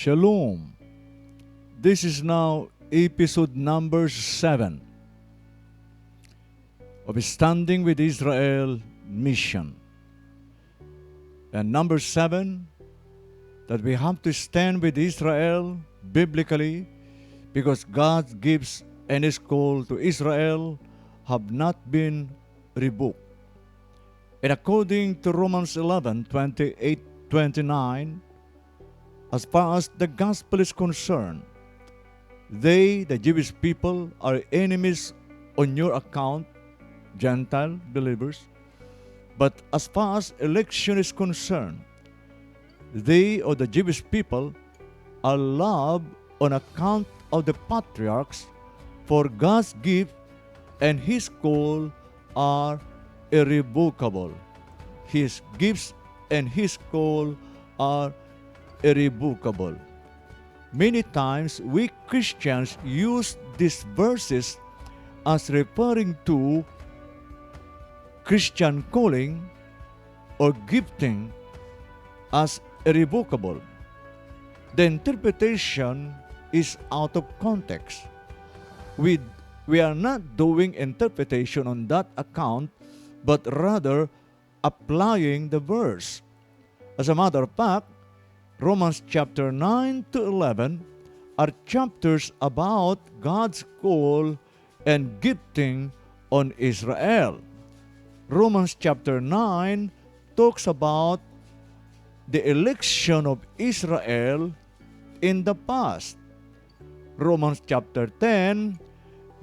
Shalom. This is now episode number 7 of Standing with Israel mission. And number 7, that we have to stand with Israel biblically because God gives and His call to Israel have not been revoked. And according to Romans 11:28-29, as far as the gospel is concerned, they, the Jewish people, are enemies on your account, Gentile believers. But as far as election is concerned, they, or the Jewish people, are loved on account of the patriarchs, for God's gift and His call are irrevocable. His gifts and His call are irrevocable. Many times we Christians use these verses as referring to Christian calling or gifting as irrevocable. The interpretation is out of context. We are not doing interpretation on that account, but rather applying the verse. As a matter of fact, Romans chapter 9 to 11 are chapters about God's call and gifting on Israel. Romans chapter 9 talks about the election of Israel in the past. Romans chapter 10,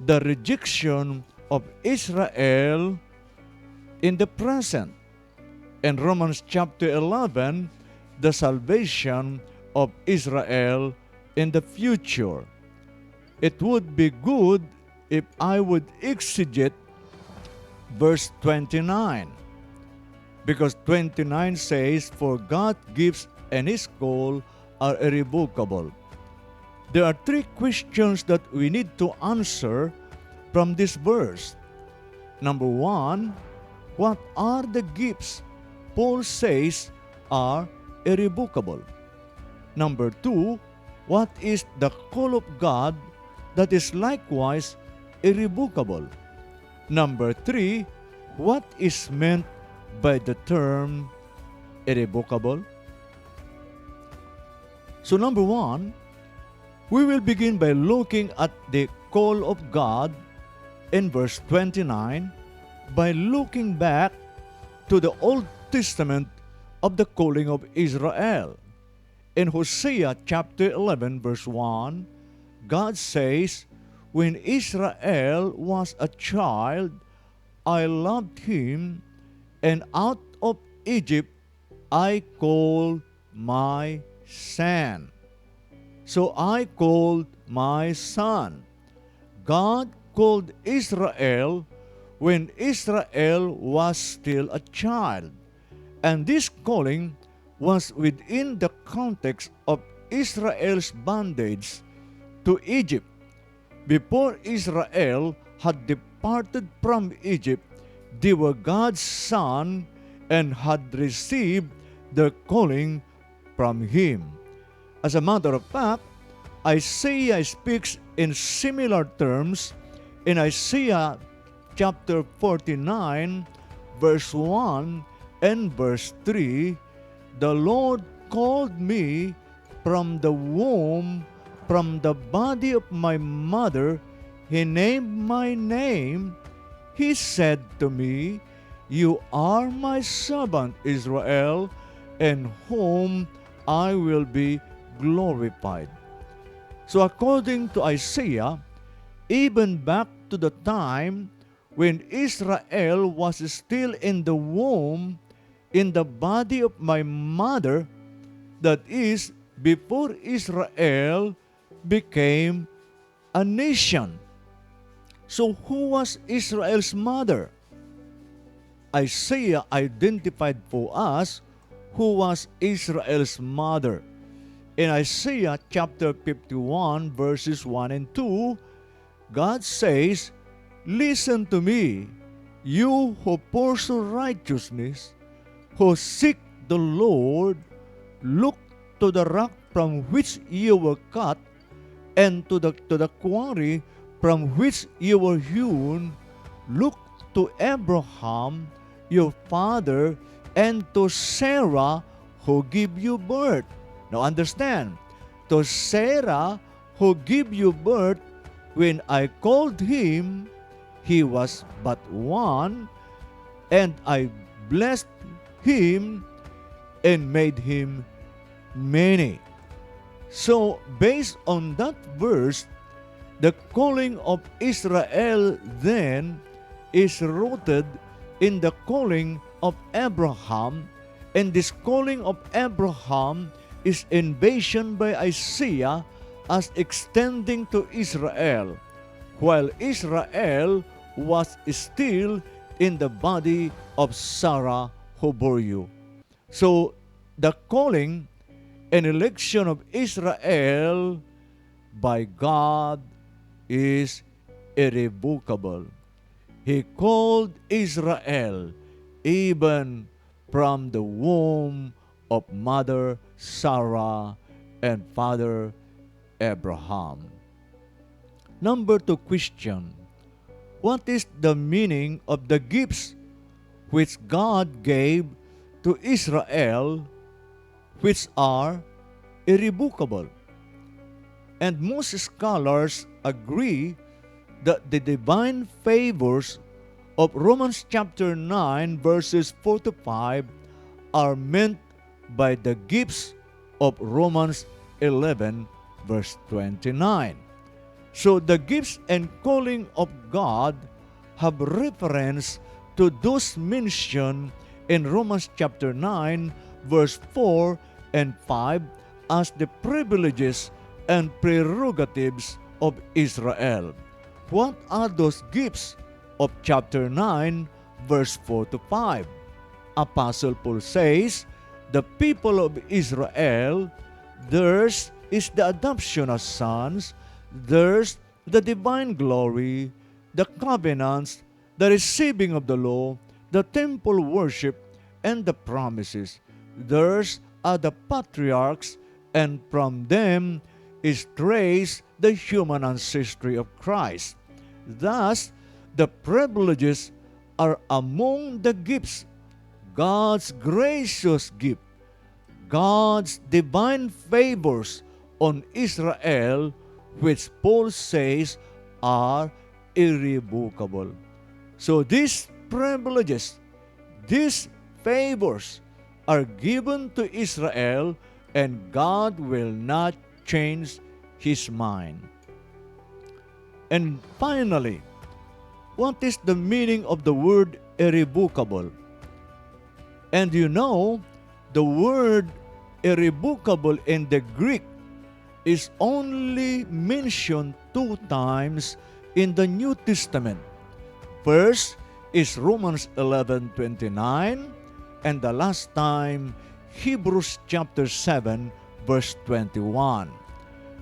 the rejection of Israel in the present. And Romans chapter 11, the salvation of Israel in the future. It would be good if I would exegete verse 29, because 29 says, "For God gives and His call are irrevocable." There are 3 questions that we need to answer from this verse. Number 1, what are the gifts Paul says are irrevocable? Number 2, what is the call of God that is likewise irrevocable? Number 3, what is meant by the term irrevocable? So number 1, we will begin by looking at the call of God in verse 29 by looking back to the Old Testament of the calling of Israel. In Hosea chapter 11 verse 1, God says, "When Israel was a child, I loved him, and out of Egypt I called my son." So I called my son. God called Israel when Israel was still a child. And this calling was within the context of Israel's bondage to Egypt. Before Israel had departed from Egypt, they were God's son and had received their calling from Him. As a matter of fact, Isaiah speaks in similar terms in Isaiah chapter 49, verse 1 and verse 3, "The Lord called me from the womb, from the body of my mother. He named my name. He said to me, You are my servant Israel, in whom I will be glorified." So according to Isaiah, even back to the time when Israel was still in the womb, in the body of my mother, that is, before Israel became a nation. So who was Israel's mother? Isaiah identified for us who was Israel's mother. In Isaiah chapter 51 verses 1 and 2, God says, "Listen to me, you who pursue righteousness, who seek the Lord, look to the rock from which you were cut, and to the quarry from which you were hewn. Look to Abraham, your father, and to Sarah, who give you birth. Now understand, to Sarah, who give you birth, when I called him, he was but one, and I blessed him and made him many. So, based on that verse, the calling of Israel then is rooted in the calling of Abraham, and this calling of Abraham is envisioned by Isaiah as extending to Israel, while Israel was still in the body of Sarah who bore you. So, the calling and election of Israel by God is irrevocable. He called Israel even from the womb of Mother Sarah and Father Abraham. Number 2 question: what is the meaning of the gifts which God gave to Israel, which are irrevocable? And most scholars agree that the divine favors of Romans chapter 9 verses 4 to 5 are meant by the gifts of Romans 11 verse 29. So the gifts and calling of God have reference to those mentioned in Romans chapter 9 verse 4 and 5 as the privileges and prerogatives of Israel. What are those gifts of chapter 9 verse 4 to 5? Apostle Paul says, the people of Israel, theirs is the adoption as sons, theirs the divine glory, the covenants, the receiving of the law, the temple worship, and the promises. Theirs are the patriarchs, and from them is traced the human ancestry of Christ. Thus, the privileges are among the gifts, God's gracious gift, God's divine favors on Israel, which Paul says are irrevocable. So these privileges, these favors are given to Israel, and God will not change His mind. And finally, what is the meaning of the word irrevocable? And you know, the word irrevocable in the Greek is only mentioned 2 times in the New Testament. First is Romans 11:29, and the last time, Hebrews chapter 7, verse 21.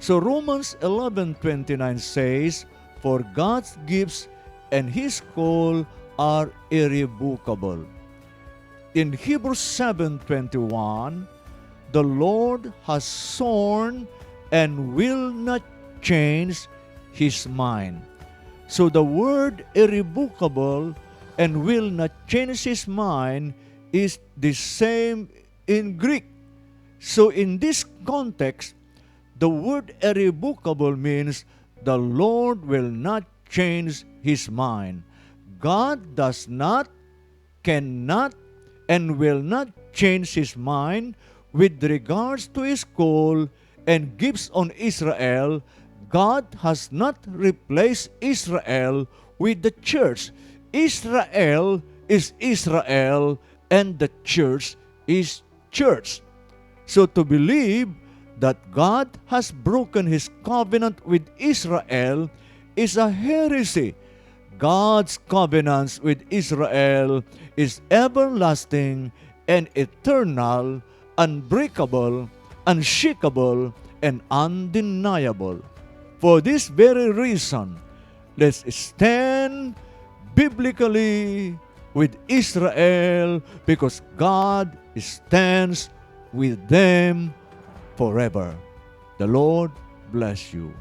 So Romans 11:29 says, for God's gifts and His call are irrevocable. In Hebrews 7:21, the Lord has sworn and will not change His mind. So the word irrevocable and will not change His mind is the same in Greek. So in this context, the word irrevocable means the Lord will not change His mind. God does not, cannot, and will not change His mind with regards to His call and gifts on Israel. God has not replaced Israel with the church. Israel is Israel, and the church is church. So to believe that God has broken His covenant with Israel is a heresy. God's covenants with Israel is everlasting and eternal, unbreakable, unshakable, and undeniable. For this very reason, let's stand biblically with Israel, because God stands with them forever. The Lord bless you.